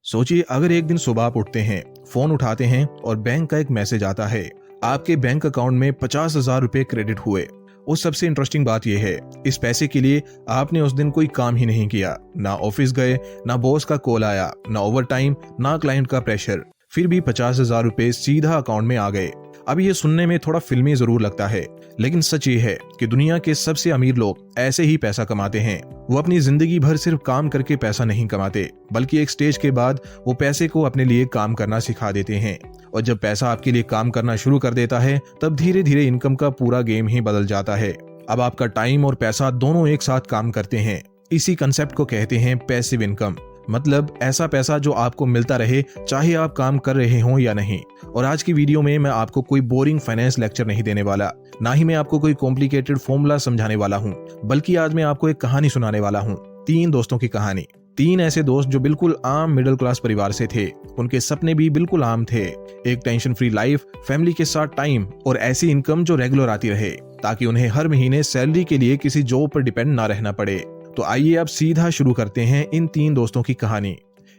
सोचिए अगर एक दिन सुबह आप उठते हैं, फोन उठाते हैं और बैंक का एक मैसेज आता है, आपके बैंक अकाउंट में 50,000 रुपए क्रेडिट हुए। उस सबसे इंटरेस्टिंग बात यह है, इस पैसे के लिए आपने उस दिन कोई काम ही नहीं किया, ना ऑफिस गए, ना बॉस का कॉल आया, ना ओवर टाइम, ना क्लाइंट का प्रेशर, फिर भी 50,000 रुपए सीधा अकाउंट में आ गए। अब ये सुनने में थोड़ा फिल्मी जरूर लगता है, लेकिन सच ये है कि दुनिया के सबसे अमीर लोग ऐसे ही पैसा कमाते हैं। वो अपनी जिंदगी भर सिर्फ काम करके पैसा नहीं कमाते, बल्कि एक स्टेज के बाद वो पैसे को अपने लिए काम करना सिखा देते हैं। और जब पैसा आपके लिए काम करना शुरू कर देता है, तब धीरे धीरे इनकम का पूरा गेम ही बदल जाता है। अब आपका टाइम और पैसा दोनों एक साथ काम करते हैं। इसी कंसेप्ट को कहते हैं पैसिव इनकम, मतलब ऐसा पैसा जो आपको मिलता रहे चाहे आप काम कर रहे हो या नहीं। और आज की वीडियो में मैं आपको कोई बोरिंग फाइनेंस लेक्चर नहीं देने वाला, ना ही मैं आपको कोई कॉम्प्लिकेटेड फॉर्मूला समझाने वाला हूँ, बल्कि आज मैं आपको एक कहानी सुनाने वाला हूँ। 3 दोस्तों की कहानी। 3 ऐसे दोस्त जो बिल्कुल आम मिडिल क्लास परिवार से थे। उनके सपने भी बिल्कुल आम थे, एक टेंशन फ्री लाइफ, फैमिली के साथ टाइम और ऐसी इनकम जो रेगुलर आती रहे, ताकि उन्हें हर महीने सैलरी के लिए किसी जॉब पर डिपेंड ना रहना पड़े। तो आइए अब सीधा शुरू करते हैं इन 3 दोस्तों की कहानी।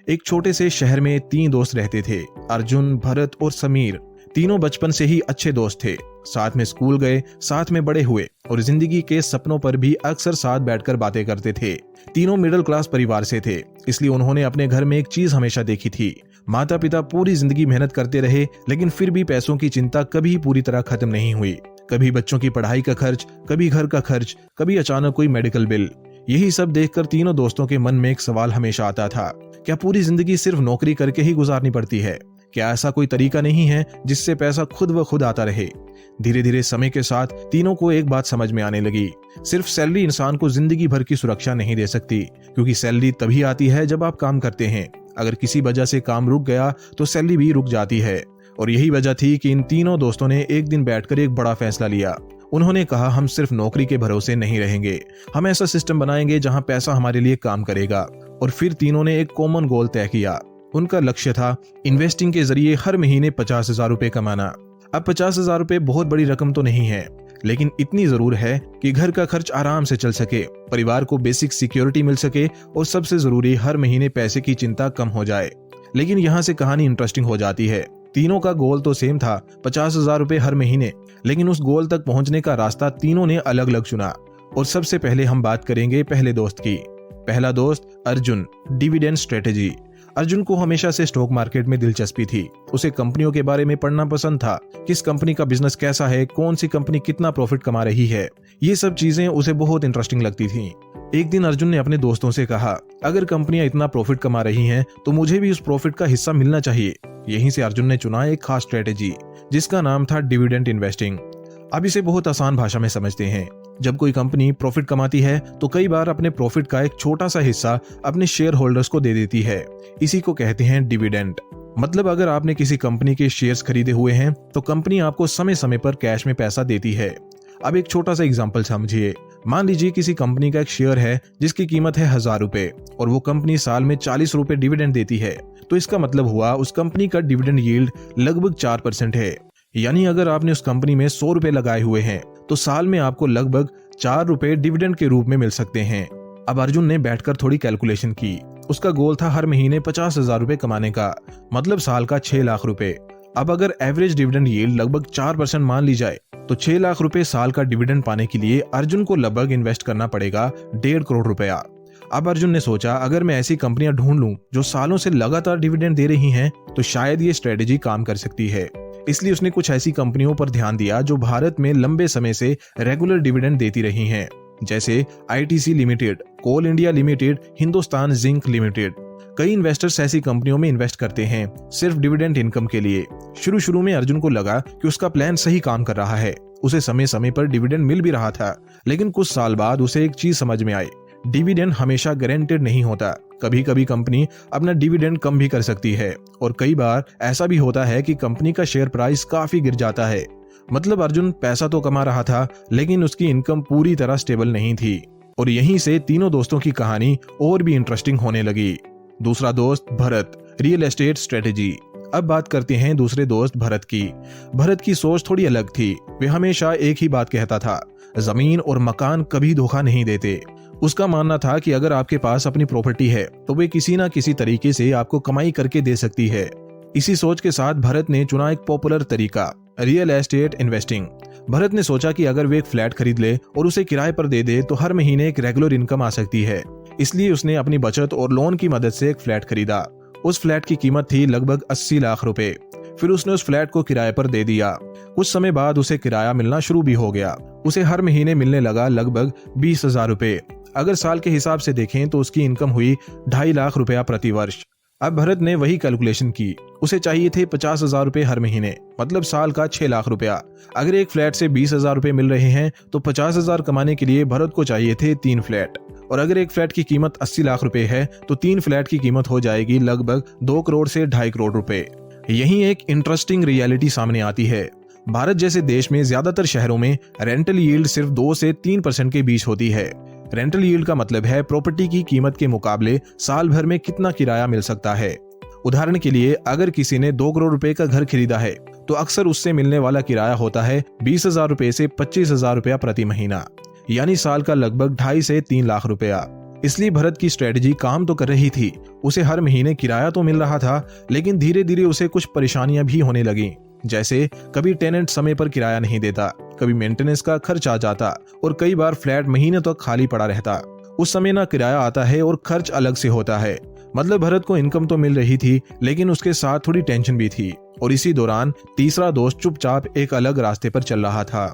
एक छोटे से शहर में 3 दोस्त रहते थे, अर्जुन, भरत और समीर। तीनों बचपन से ही अच्छे दोस्त थे, साथ में स्कूल गए, साथ में बड़े हुए और जिंदगी के सपनों पर भी अक्सर साथ बैठकर बातें करते थे। तीनों मिडिल क्लास परिवार से थे, इसलिए उन्होंने अपने घर में एक चीज हमेशा देखी थी। माता पिता पूरी जिंदगी मेहनत करते रहे, लेकिन फिर भी पैसों की चिंता कभी पूरी तरह खत्म नहीं हुई। कभी बच्चों की पढ़ाई का खर्च, कभी घर का खर्च, कभी अचानक कोई मेडिकल बिल। यही सब देखकर तीनों दोस्तों के मन में एक सवाल हमेशा आता था, क्या पूरी जिंदगी सिर्फ नौकरी करके ही गुजारनी पड़ती है? क्या ऐसा कोई तरीका नहीं है जिससे पैसा खुद व खुद आता रहे? धीरे धीरे समय के साथ तीनों को एक बात समझ में आने लगी, सिर्फ सैलरी इंसान को जिंदगी भर की सुरक्षा नहीं दे सकती, क्योंकि सैलरी तभी आती है जब आप काम करते हैं। अगर किसी वजह से काम रुक गया तो सैलरी भी रुक जाती है। और यही वजह थी कि इन तीनों दोस्तों ने एक दिन बैठकर एक बड़ा फैसला लिया। उन्होंने कहा, हम सिर्फ नौकरी के भरोसे नहीं रहेंगे, हम ऐसा सिस्टम बनाएंगे जहां पैसा हमारे लिए काम करेगा। और फिर तीनों ने एक कॉमन गोल तय किया। उनका लक्ष्य था इन्वेस्टिंग के जरिए हर महीने 50,000 रुपए कमाना। अब 50,000 रुपए बहुत बड़ी रकम तो नहीं है, लेकिन इतनी जरूर है कि घर का खर्च आराम से चल सके, परिवार को बेसिक सिक्योरिटी मिल सके और सबसे जरूरी हर महीने पैसे की चिंता कम हो जाए। लेकिन यहाँ से कहानी इंटरेस्टिंग हो जाती है। तीनों का गोल तो सेम था, 50,000 रुपए हर महीने, लेकिन उस गोल तक पहुंचने का रास्ता तीनों ने अलग अलग चुना। और सबसे पहले हम बात करेंगे पहले दोस्त की। पहला दोस्त अर्जुन, डिविडेंड स्ट्रेटेजी। अर्जुन को हमेशा से स्टॉक मार्केट में दिलचस्पी थी। उसे कंपनियों के बारे में पढ़ना पसंद था, किस कंपनी का बिजनेस कैसा है, कौन सी कंपनी कितना प्रॉफिट कमा रही है, ये सब चीजें उसे बहुत इंटरेस्टिंग लगती थी। एक दिन अर्जुन ने अपने दोस्तों से कहा, अगर कंपनियां इतना प्रॉफिट कमा रही हैं, तो मुझे भी उस प्रॉफिट का हिस्सा मिलना चाहिए। यहीं से अर्जुन ने चुना एक खास स्ट्रेटेजी, जिसका नाम था डिविडेंड इन्वेस्टिंग। अब इसे बहुत आसान भाषा में समझते हैं। जब कोई कंपनी प्रॉफिट कमाती है तो कई बार अपने प्रॉफिट का एक छोटा सा हिस्सा अपने शेयर होल्डर्स को दे देती है। इसी को कहते हैं डिविडेंड। मतलब अगर आपने किसी कंपनी के शेयर्स खरीदे हुए हैं तो कंपनी आपको समय समय पर कैश में पैसा देती है। अब एक छोटा सा एग्जांपल समझिए। मान लीजिए किसी कंपनी का एक शेयर है जिसकी कीमत है 1,000 रुपए और वो कंपनी साल में 40 रुपए डिविडेंड देती है, तो इसका मतलब हुआ उस कंपनी का डिविडेंड यील्ड लगभग 4% है। यानी अगर आपने उस कंपनी में 100 रुपए लगाए हुए हैं तो साल में आपको लगभग 4 रुपए डिविडेंड के रूप में मिल सकते हैं। अब अर्जुन ने बैठकर थोड़ी कैलकुलेशन की। उसका गोल था हर महीने 50,000 रुपए कमाने का, मतलब साल का 6 लाख रुपए। अब अगर एवरेज डिविडेंड यील्ड लगभग 4% मान ली जाए तो 6 लाख रुपए साल का डिविडेंड पाने के लिए अर्जुन को लगभग इन्वेस्ट करना पड़ेगा 1.5 करोड़ रुपया। अब अर्जुन ने सोचा, अगर मैं ऐसी कंपनियां ढूंढ लूं जो सालों से लगातार डिविडेंड दे रही हैं, तो शायद ये स्ट्रेटेजी काम कर सकती है। इसलिए उसने कुछ ऐसी कंपनियों पर ध्यान दिया जो भारत में लंबे समय से रेगुलर डिविडेंड देती रही हैं, जैसे ITC Limited, Coal India Limited, Hindustan Zinc Limited. कई इन्वेस्टर्स ऐसी कंपनियों में इन्वेस्ट करते हैं सिर्फ डिविडेंड इनकम के लिए। शुरू में अर्जुन को लगा कि उसका प्लान सही काम कर रहा है, उसे समय समय पर डिविडेंड मिल भी रहा था। लेकिन कुछ साल बाद उसे एक चीज समझ में आई, डिविडेंड हमेशा गारंटेड नहीं होता। कभी कभी कंपनी अपना डिविडेंड कम भी कर सकती है और कई बार ऐसा भी होता है कि कंपनी का शेयर प्राइस काफी गिर जाता है। मतलब अर्जुन पैसा तो कमा रहा था, लेकिन उसकी इनकम पूरी तरह स्टेबल नहीं थी। और यहीं से तीनों दोस्तों की कहानी और भी इंटरेस्टिंग होने लगी। दूसरा दोस्त भरत, रियल एस्टेट स्ट्रेटेजी। अब बात करते हैं दूसरे दोस्त भरत की। भरत की सोच थोड़ी अलग थी। वे हमेशा एक ही बात कहता था, जमीन और मकान कभी धोखा नहीं देते। उसका मानना था कि अगर आपके पास अपनी प्रॉपर्टी है तो वे किसी ना किसी तरीके से आपको कमाई करके दे सकती है। इसी सोच के साथ भरत ने चुना एक पॉपुलर तरीका, रियल एस्टेट इन्वेस्टिंग। भरत ने सोचा कि अगर वे एक फ्लैट खरीद ले और उसे किराए पर दे दे तो हर महीने एक रेगुलर इनकम आ सकती है। इसलिए उसने अपनी बचत और लोन की मदद से एक फ्लैट खरीदा। उस फ्लैट की कीमत थी लगभग 80 लाख रुपए। फिर उसने उस फ्लैट को किराए पर दे दिया। कुछ समय बाद उसे किराया मिलना शुरू भी हो गया। उसे हर महीने मिलने लगा लगभग 20,000 रुपए। अगर साल के हिसाब से देखें तो उसकी इनकम हुई 2.5 लाख रुपया प्रति वर्ष। अब भरत ने वही कैलकुलेशन की। उसे चाहिए थे 50,000 रुपए हर महीने, मतलब साल का 6 लाख रुपया। अगर एक फ्लैट से 20,000 रुपए मिल रहे हैं तो 50,000 कमाने के लिए भरत को चाहिए थे 3 फ्लैट। और अगर एक फ्लैट की कीमत 80 लाख रुपए है तो 3 फ्लैट की कीमत हो जाएगी लगभग 2 करोड़ से 2.5 करोड़ रुपए। यही एक इंटरेस्टिंग रियलिटी सामने आती है। भारत जैसे देश में ज्यादातर शहरों में रेंटल यील्ड सिर्फ 2 से 3% के बीच होती है। रेंटल यील्ड का मतलब है प्रॉपर्टी की कीमत के मुकाबले साल भर में कितना किराया मिल सकता है। उदाहरण के लिए अगर किसी ने 2 करोड़ रुपए का घर खरीदा है तो अक्सर उससे मिलने वाला किराया होता है 20,000 रुपए से 25,000 रुपया प्रति महीना, यानी साल का लगभग 2.5 से 3 लाख रुपया। इसलिए भरत की स्ट्रेटजी काम तो कर रही थी। उसे हर महीने किराया तो मिल रहा था, लेकिन धीरे धीरे उसे कुछ परेशानियां भी होने लगी। जैसे कभी टेनेंट समय पर किराया नहीं देता, कभी मेंटेनेंस का खर्च आ जाता और कई बार फ्लैट महीने तक खाली पड़ा रहता। उस समय ना किराया आता है और खर्च अलग से होता है। मतलब भरत को इनकम तो मिल रही थी, लेकिन उसके साथ थोड़ी टेंशन भी थी। और इसी दौरान तीसरा दोस्त चुपचाप एक अलग रास्ते पर चल रहा था।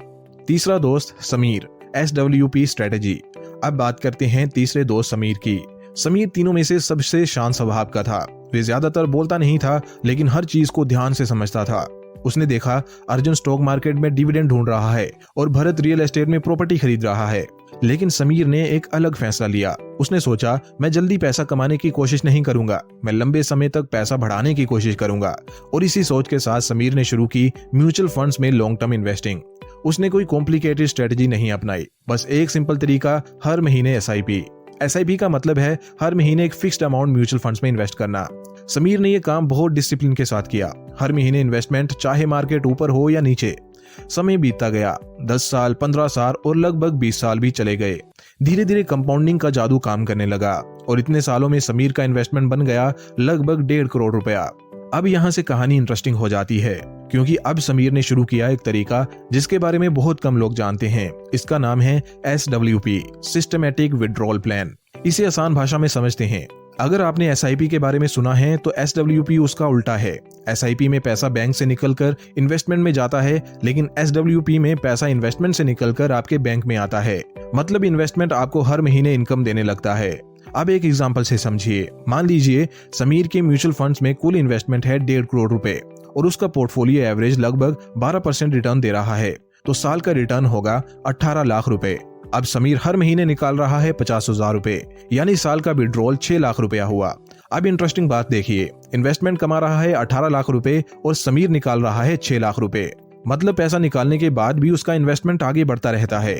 तीसरा दोस्त समीर, SWP स्ट्रेटेजी। अब बात करते हैं तीसरे दोस्त समीर की। समीर तीनों में से सबसे शांत स्वभाव का था। वे ज्यादातर बोलता नहीं था, लेकिन हर चीज को ध्यान से समझता था। उसने देखा अर्जुन स्टॉक मार्केट में डिविडेंड ढूंढ रहा है और भरत रियल एस्टेट में प्रॉपर्टी खरीद रहा है। लेकिन समीर ने एक अलग फैसला लिया। उसने सोचा, मैं जल्दी पैसा कमाने की कोशिश नहीं करूंगा, मैं लंबे समय तक पैसा बढ़ाने की कोशिश करूंगा। और इसी सोच के साथ समीर ने शुरू की म्यूचुअल फंड्स में लॉन्ग टर्म इन्वेस्टिंग। उसने कोई कॉम्प्लिकेटेड स्ट्रेटजी नहीं अपनाई, बस एक सिंपल तरीका, हर महीने SIP का मतलब है हर महीने एक फिक्स्ड अमाउंट म्यूचुअल फंड्स में इन्वेस्ट करना। समीर ने यह काम बहुत डिसिप्लिन के साथ किया। हर महीने इन्वेस्टमेंट, चाहे मार्केट ऊपर हो या नीचे। समय बीतता गया, 10 साल, 15 साल और लगभग 20 साल भी चले गए। धीरे धीरे कंपाउंडिंग का जादू काम करने लगा और इतने सालों में समीर का इन्वेस्टमेंट बन गया लगभग 1.5 करोड़ रुपया। अब यहाँ से कहानी इंटरेस्टिंग हो जाती है, क्योंकि अब समीर ने शुरू किया एक तरीका जिसके बारे में बहुत कम लोग जानते हैं। इसका नाम है SWP, सिस्टमैटिक विड्रॉल प्लान। इसे आसान भाषा में समझते हैं। अगर आपने SIP के बारे में सुना है तो SWP उसका उल्टा है। SIP में पैसा बैंक से निकलकर इन्वेस्टमेंट में जाता है, लेकिन SWP में पैसा इन्वेस्टमेंट से निकलकर आपके बैंक में आता है। मतलब इन्वेस्टमेंट आपको हर महीने इनकम देने लगता है। अब एक एग्जांपल से समझिए। मान लीजिए समीर के म्यूचुअल फंड्स में कुल इन्वेस्टमेंट है 1.5 करोड़ रुपए और उसका पोर्टफोलियो एवरेज लगभग 12% रिटर्न दे रहा है, तो साल का रिटर्न होगा 18 लाख रुपए। अब समीर हर महीने निकाल रहा है 50,000 रुपए, यानी साल का विड्रॉल 6 लाख रुपया हुआ। अब इंटरेस्टिंग बात देखिए, इन्वेस्टमेंट कमा रहा है 18 लाख रुपए और समीर निकाल रहा है 6 लाख रुपए। मतलब पैसा निकालने के बाद भी उसका इन्वेस्टमेंट आगे बढ़ता रहता है।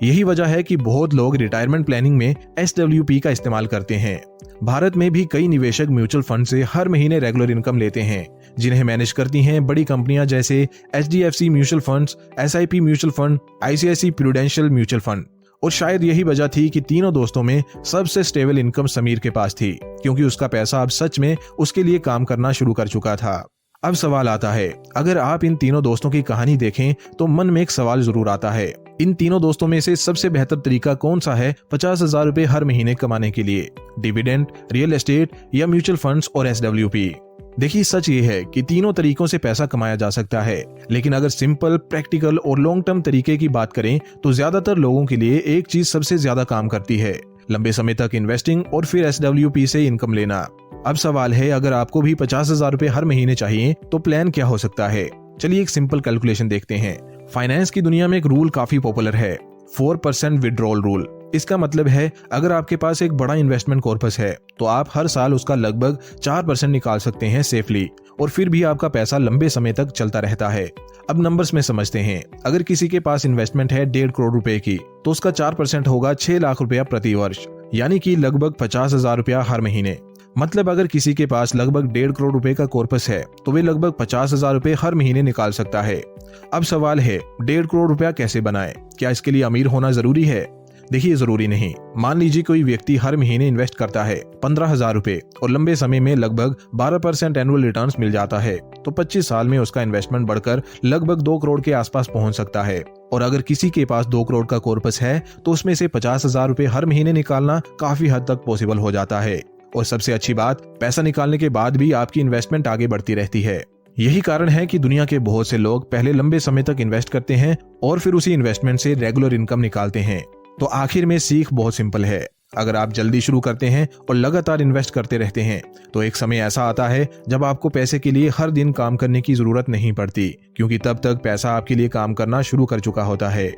यही वजह है कि बहुत लोग रिटायरमेंट प्लानिंग में SWP का इस्तेमाल करते हैं। भारत में भी कई निवेशक म्यूचुअल फंड से हर महीने रेगुलर इनकम लेते हैं, जिन्हें मैनेज करती हैं बड़ी कंपनियां जैसे HDFC mutual funds, SIP mutual fund, ICICI prudential mutual fund. और शायद यही वजह थी कि तीनों दोस्तों में सबसे स्टेबल इनकम समीर के पास थी, क्योंकि उसका पैसा अब सच में उसके लिए काम करना शुरू कर चुका था। अब सवाल आता है, अगर आप इन तीनों दोस्तों की कहानी देखें तो मन में एक सवाल जरूर आता है, इन तीनों दोस्तों में से सबसे बेहतर तरीका कौन सा है 50,000 रुपए हर महीने कमाने के लिए? डिविडेंड, रियल एस्टेट या म्यूचुअल फंड्स और SWP? देखिए, सच ये है कि तीनों तरीकों से पैसा कमाया जा सकता है, लेकिन अगर सिंपल, प्रैक्टिकल और लॉन्ग टर्म तरीके की बात करें तो ज्यादातर लोगों के लिए एक चीज सबसे ज्यादा काम करती है, लंबे समय तक इन्वेस्टिंग और फिर SWP से इनकम लेना। अब सवाल है, अगर आपको भी 50,000 रुपए हर महीने चाहिए तो प्लान क्या हो सकता है? चलिए एक सिंपल कैलकुलेशन देखते हैं। फाइनेंस की दुनिया में एक रूल काफी पॉपुलर है, 4% विड्रॉल रूल। इसका मतलब है अगर आपके पास एक बड़ा इन्वेस्टमेंट कॉर्पस है तो आप हर साल उसका लगभग 4% निकाल सकते हैं सेफली, और फिर भी आपका पैसा लंबे समय तक चलता रहता है। अब नंबर्स में समझते हैं। अगर किसी के पास इन्वेस्टमेंट है 1.5 करोड़ रुपए की, तो उसका 4% होगा 6 लाख रुपया प्रति वर्ष, यानी कि लगभग 50,000 रुपया हर महीने। मतलब अगर किसी के पास लगभग 1.5 करोड़ रुपए का कॉर्पस है तो वे लगभग 50,000 रुपए हर महीने निकाल सकता है। अब सवाल है, 1.5 करोड़ रुपया कैसे बनाए? क्या इसके लिए अमीर होना जरूरी है? देखिए जरूरी नहीं। मान लीजिए कोई व्यक्ति हर महीने इन्वेस्ट करता है 15,000 रुपए और लंबे समय में लगभग 12% एनुअल रिटर्न्स मिल जाता है, तो 25 साल में उसका इन्वेस्टमेंट बढ़कर लगभग 2 करोड़ के आसपास पहुंच सकता है। और अगर किसी के पास 2 करोड़ का कॉर्पस है तो उसमें से 50,000 रुपए हर महीने निकालना काफी हद तक पॉसिबल हो जाता है। और सबसे अच्छी बात, पैसा निकालने के बाद भी आपकी इन्वेस्टमेंट आगे बढ़ती रहती है। यही कारण है कि दुनिया के बहुत से लोग पहले लंबे समय तक इन्वेस्ट करते हैं और फिर उसी इन्वेस्टमेंट से रेगुलर इनकम निकालते हैं। तो आखिर में सीख बहुत सिंपल है। अगर आप जल्दी शुरू करते हैं और लगातार इन्वेस्ट करते रहते हैं तो एक समय ऐसा आता है जब आपको पैसे के लिए हर दिन काम करने की जरूरत नहीं पड़ती, क्योंकि तब तक पैसा आपके लिए काम करना शुरू कर चुका होता है।